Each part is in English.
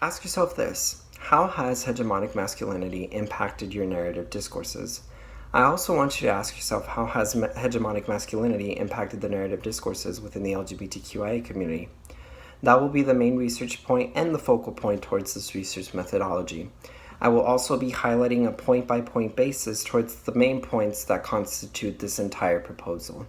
Ask yourself this: how has hegemonic masculinity impacted your narrative discourses? I also want you to ask yourself, how has hegemonic masculinity impacted the narrative discourses within the LGBTQIA community? That will be the main research point and the focal point towards this research methodology. I will also be highlighting a point-by-point basis towards the main points that constitute this entire proposal.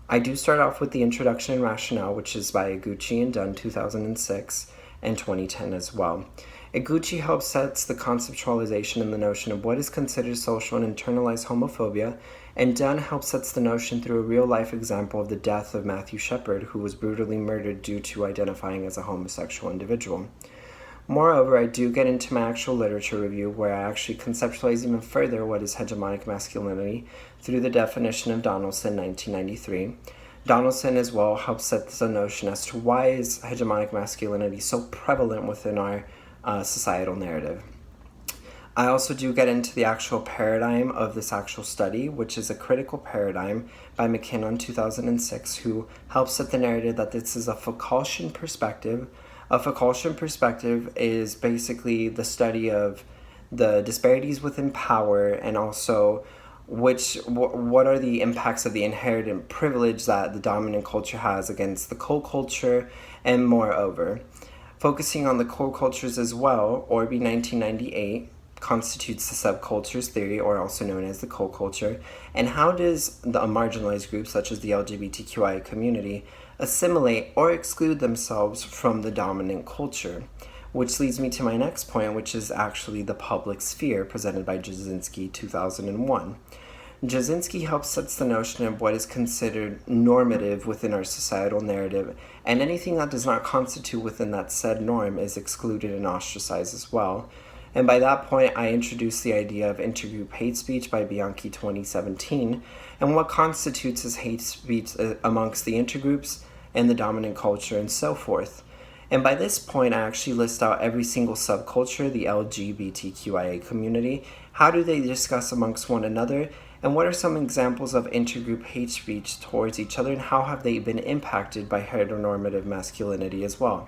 I do start off with the introduction and rationale, which is by Iguchi and Dunn, 2006, and 2010 as well. Iguchi helps sets the conceptualization and the notion of what is considered social and internalized homophobia, and Dunn helps sets the notion through a real-life example of the death of Matthew Shepard, who was brutally murdered due to identifying as a homosexual individual. Moreover, I do get into my actual literature review, where I actually conceptualize even further what is hegemonic masculinity through the definition of Donaldson, 1993. Donaldson as well helps set the notion as to why is hegemonic masculinity so prevalent within our societal narrative. I also do get into the actual paradigm of this actual study, which is a critical paradigm by McKinnon, 2006, who helps set the narrative that this is a Foucaultian perspective. A Foucaultian perspective is basically the study of the disparities within power, and also what are the impacts of the inherent privilege that the dominant culture has against the co-culture, and moreover, focusing on the co-cultures as well. Orby, 1998, constitutes the subcultures theory, or also known as the co-culture, and how does the marginalized groups such as the LGBTQI community assimilate or exclude themselves from the dominant culture, which leads me to my next point, which is actually the public sphere, presented by Jasinski, 2001. Jasinski helps sets the notion of what is considered normative within our societal narrative, and anything that does not constitute within that said norm is excluded and ostracized as well. And by that point, I introduced the idea of intergroup hate speech by Bianchi, 2017, and what constitutes as hate speech amongst the intergroups and the dominant culture and so forth. And by this point, I actually list out every single subculture, the LGBTQIA community. How do they discuss amongst one another? And what are some examples of intergroup hate speech towards each other, and how have they been impacted by heteronormative masculinity as well?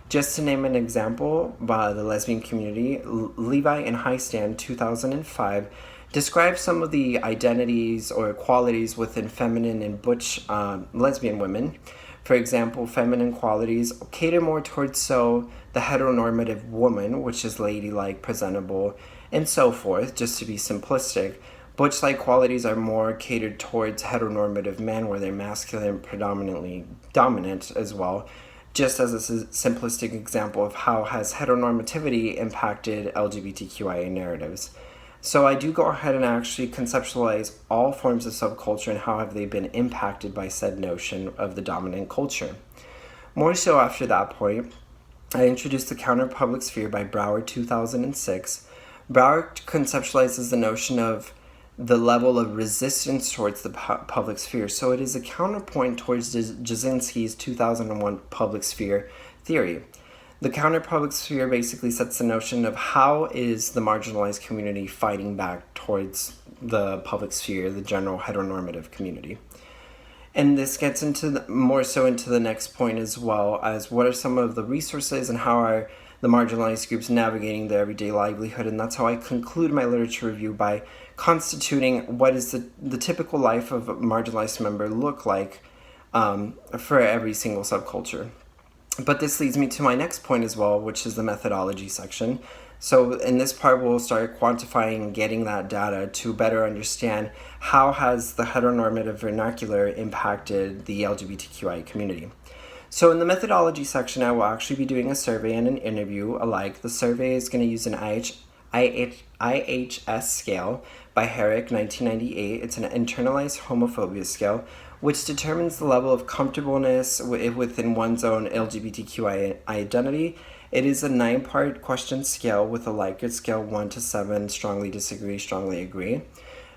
Just to name an example, by the lesbian community, Levi and Highstand, 2005, describe some of the identities or qualities within feminine and butch lesbian women. For example, feminine qualities cater more towards the heteronormative woman, which is ladylike, presentable, and so forth, just to be simplistic. Butch-like qualities are more catered towards heteronormative men, where they're masculine, predominantly dominant as well, just as a simplistic example of how has heteronormativity impacted LGBTQIA narratives. So I do go ahead and actually conceptualize all forms of subculture and how have they been impacted by said notion of the dominant culture. More so after that point, I introduced the counter-public sphere by Brouwer, 2006. Brouwer conceptualizes the notion of the level of resistance towards the public sphere. So it is a counterpoint towards Jasinski's 2001 public sphere theory. The counter-public sphere basically sets the notion of how is the marginalized community fighting back towards the public sphere, the general heteronormative community. And this gets into more so into the next point, as well as what are some of the resources and how are the marginalized groups navigating their everyday livelihood. And that's how I conclude my literature review, by constituting what is the typical life of a marginalized member look like for every single subculture. But this leads me to my next point as well, which is the methodology section. So in this part, we'll start quantifying and getting that data to better understand how has the heteronormative vernacular impacted the LGBTQI community. So in the methodology section, I will actually be doing a survey and an interview alike. The survey is going to use an IHS scale by Herrick, 1998. It's an internalized homophobia scale, which determines the level of comfortableness within one's own LGBTQI identity. It is a 9-part question scale with a Likert scale 1 to 7, strongly disagree, strongly agree.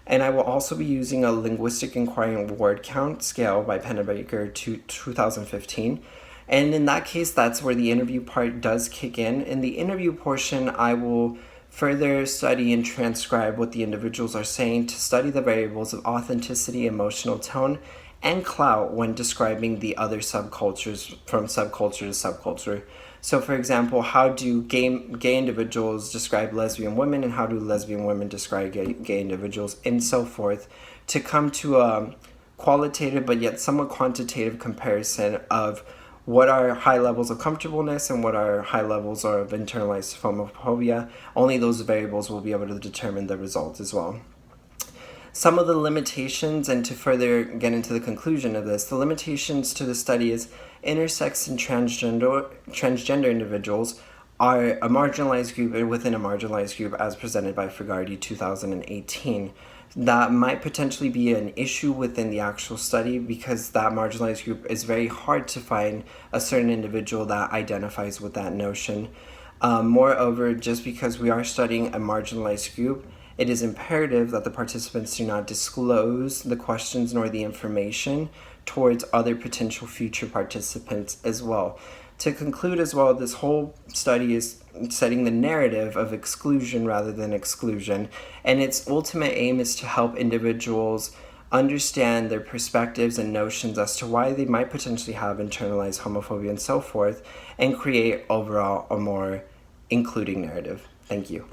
And I will also be using a linguistic inquiry and word count scale by Pennebaker, 2015. And in that case, that's where the interview part does kick in. In the interview portion, I will further study and transcribe what the individuals are saying to study the variables of authenticity, emotional tone, and clout when describing the other subcultures from subculture to subculture. So, for example, how do gay individuals describe lesbian women, and how do lesbian women describe gay individuals, and so forth, to come to a qualitative but yet somewhat quantitative comparison of what are high levels of comfortableness and what are high levels of internalized homophobia. Only those variables will be able to determine the result as well. Some of the limitations, and to further get into the conclusion of this, the limitations to the study is intersex and transgender individuals are a marginalized group within a marginalized group as presented by Fogarty 2018. That might potentially be an issue within the actual study because that marginalized group is very hard to find a certain individual that identifies with that notion. Moreover, just because we are studying a marginalized group, it is imperative that the participants do not disclose the questions nor the information towards other potential future participants as well. To conclude as well, this whole study is setting the narrative of exclusion rather than exclusion, and its ultimate aim is to help individuals understand their perspectives and notions as to why they might potentially have internalized homophobia and so forth, and create overall a more including narrative. Thank you.